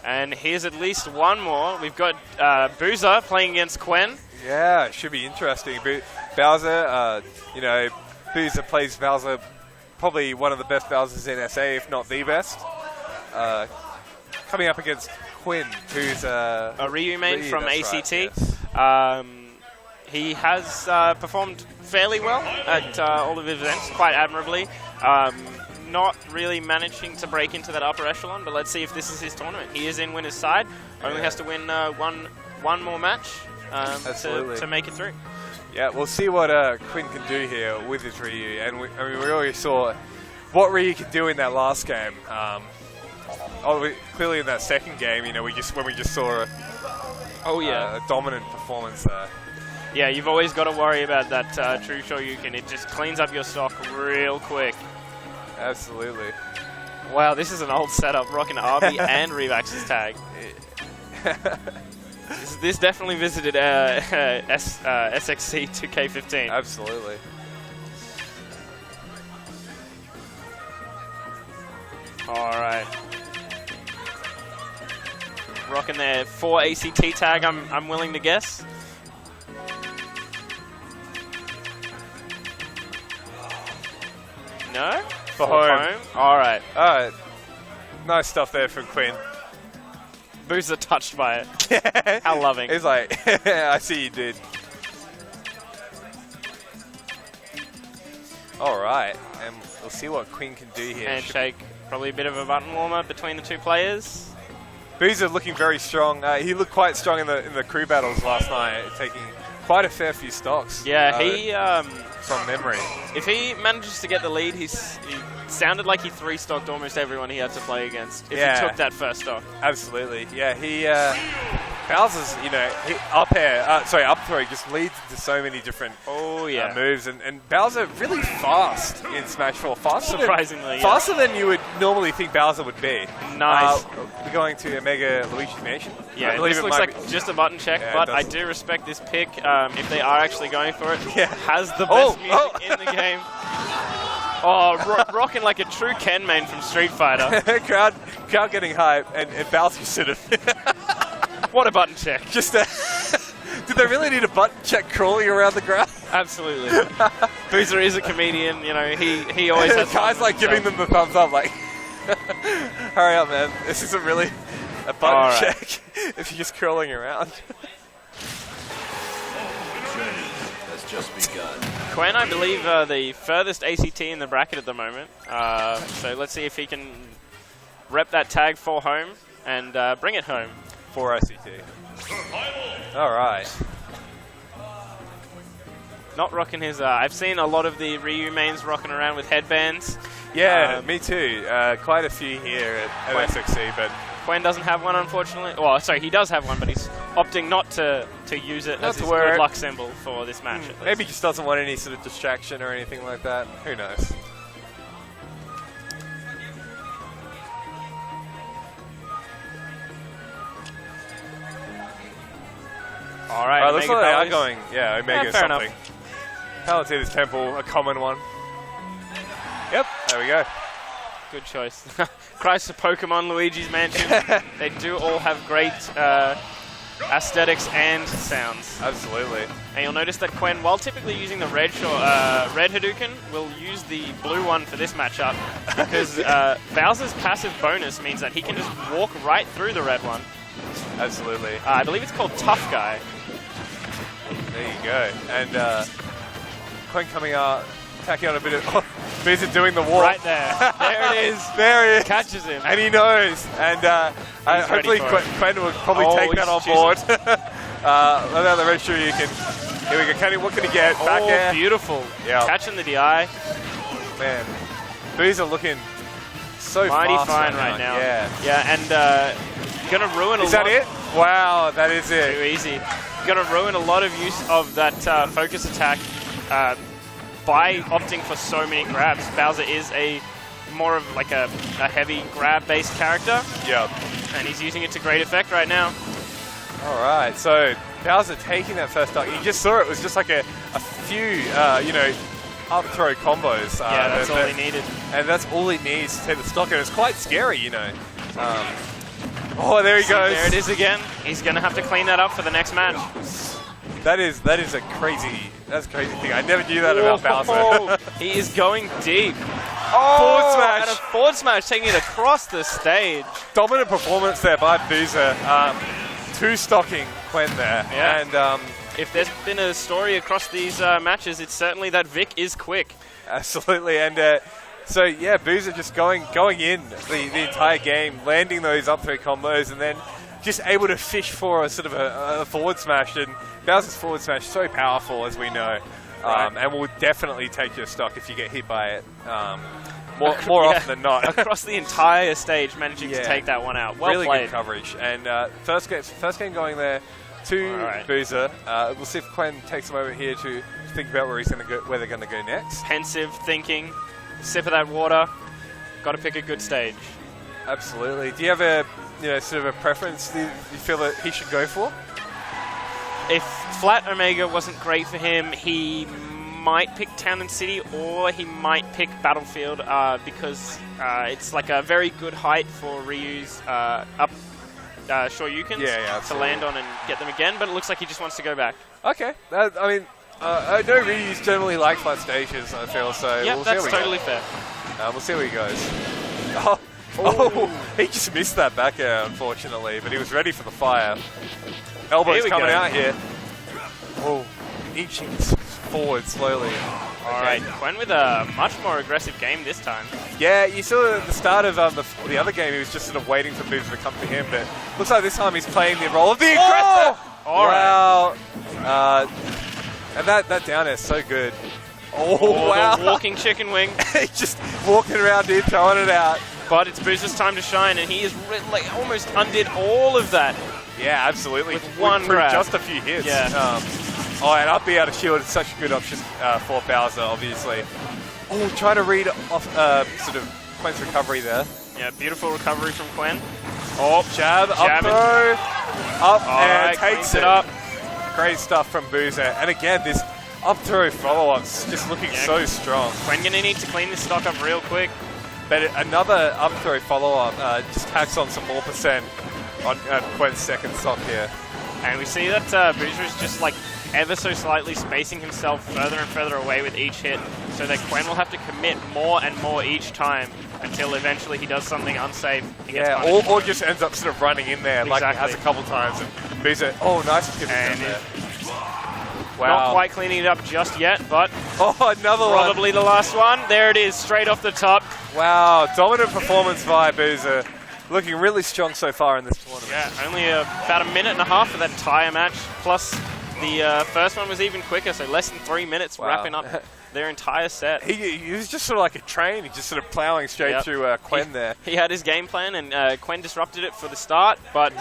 And here's at least one more. We've got Boozer playing against Quen. Yeah, it should be interesting. Bowser, you know, Boozer plays Bowser, probably one of the best Bowsers in SA, if not the best. Coming up against Quen, who's a Ryu main from ACT. Right, yes. He has performed fairly well at all of his events, quite admirably. Not really managing to break into that upper echelon, but let's see if this is his tournament. He is in winner's side, only has to win one more match to make it through. Yeah, we'll see what Quen can do here with his Ryu, and we already saw what Ryu could do in that last game. Clearly in that second game, you know, when we just saw a dominant performance there. Yeah, you've always got to worry about that true Shoryuken. It just cleans up your stock real quick. Absolutely. Wow, this is an old setup, rocking RB and Revax's tag. This definitely visited SXC2K16. Absolutely. All right. Rocking their 4 ACT tag, I'm willing to guess. No? For home. All right. Nice stuff there from Quen. Boozer touched by it. How loving. He's like, I see you did. All right, and we'll see what Quen can do here. Handshake, probably a bit of a button warmer between the two players. Boozer looking very strong. He looked quite strong in the crew battles last night, taking quite a fair few stocks. Yeah, he from memory. If he manages to get the lead, he sounded like he 3-stocked almost everyone he had to play against. If he took that first stock. Absolutely. Yeah, Bowser's, you know, up throw just leads into so many different moves, and Bowser really fast in Smash 4. Surprisingly, faster than you would normally think Bowser would be. Nice. We're going to Omega Luigi's Mansion. Yeah, I believe this looks like just a button check, but I do respect this pick. If they are actually going for it, has the best music in the game. Oh, rocking like a true Ken main from Street Fighter. crowd getting hype, and Bowser should have. What a button check. Just did they really need a button check crawling around the ground? Absolutely. Boozer is a comedian, you know, he always has guys like giving them the thumbs up, like, hurry up, man. This isn't really a button check if you're just crawling around. Has just begun. Quen, I believe, the furthest ACT in the bracket at the moment. So let's see if he can rep that tag for home and bring it home. For ACT. All right. Not rocking his... I've seen a lot of the Ryu mains rocking around with headbands. Yeah, me too. Quite a few here at SXC, but... Quen doesn't have one, unfortunately. Well, sorry, he does have one, but he's opting not to use it as his good luck symbol for this match. Maybe he just doesn't want any sort of distraction or anything like that. Who knows? All right, looks like they are going, Omega fair something. Palantir's Temple, a common one. Yep, there we go. Good choice. Christ of Pokemon, Luigi's Mansion. They do all have great aesthetics and sounds. Absolutely. And you'll notice that Quen, while typically using the red Hadouken, will use the blue one for this matchup because Bowser's passive bonus means that he can just walk right through the red one. Absolutely. I believe it's called Tough Guy. There you go. And Quen coming out, attacking on a bit of... Boozer doing the walk. Right there. There it is. There he is. Catches him. And he knows. And hopefully Quen will probably take that on board. Let out the red Shoryuken. Here we go. What can he get? Back air. Beautiful. Yeah. Catching the DI. Man. Boozer looking so mighty fast fine right now. Yeah. Yeah, and gonna ruin a lot. Is that it? Wow, that is it. Too easy. Gonna ruin a lot of use of that focus attack by opting for so many grabs. Bowser is more of like a heavy grab-based character. Yeah. And he's using it to great effect right now. All right, so Bowser taking that first stock. You just saw it was just like a few, up throw combos. Yeah, that's all he needed. And that's all he needs to take the stock, and it's quite scary, you know. Oh, there he goes. There it is again. He's going to have to clean that up for the next match. That is a crazy thing. I never knew that about Bowser. He is going deep. Forward smash. And a forward smash, taking it across the stage. Dominant performance there by Boozer. Two-stocking quen there. Yeah. And if there's been a story across these matches, it's certainly that Vic is quick. Absolutely. And so, yeah, Boozer just going in the entire game, landing those up 3 combos, and then just able to fish for a sort of a forward smash. And Bowser's forward smash so powerful, as we know. And will definitely take your stock if you get hit by it. More often than not. Across the entire stage, managing to take that one out. Well really played. Good coverage. And first game going there to Boozer. We'll see if quen takes him over here to think about where they're going to go next. Pensive thinking, sip of that water. Got to pick a good stage. Absolutely. Do you have a sort of a preference that you feel that he should go for? If Flat Omega wasn't great for him, he might pick Town and City, or he might pick Battlefield because it's like a very good height for Ryu's up Shoryukens to land on and get them again, but it looks like he just wants to go back. Okay. I know Ryu's generally like flat stages, I feel, so yeah, we'll that's see how totally fair. We'll see where he goes. Oh, he just missed that back air, unfortunately, but he was ready for the fire. Elbows coming out here. Oh, inching forward slowly. All right, quen with a much more aggressive game this time. Yeah, you saw at the start of the other game, he was just sort of waiting for Boozer to come to him, but looks like this time he's playing the role of the aggressor. All right. And that down air is so good. Oh, wow. The walking chicken wing. He's just walking around here, throwing it out. But it's Boozer's time to shine, and he is almost undid all of that. Yeah, absolutely. With one grab. Just a few hits. Yeah. And up B out of shield is such a good option for Bowser, obviously. Oh, trying to read off sort of qwen's recovery there. Yeah, beautiful recovery from quen. Oh, jab, up throw. And takes it up. Great stuff from Boozer. And again, this up throw follow-up's just looking so strong. Quen going to need to clean this stock up real quick. But another up throw follow-up just tacks on some more percent on qwen's second stock here. And we see that Boozer is just ever so slightly spacing himself further and further away with each hit, so that quen will have to commit more and more each time until eventually he does something unsafe. Or just ends up sort of running in there like he has a couple times. And Boozer, nice to get this in there. Wow. Not quite cleaning it up just yet, but another one. Probably the last one. There it is, straight off the top. Wow, dominant performance by Boozer. Looking really strong so far in this tournament. Yeah, only about a minute and a half for that entire match, plus the first one was even quicker, so less than 3 minutes wrapping up their entire set. He was just sort of like a train. He just sort of plowing straight through quen there. He had his game plan, and quen disrupted it for the start, but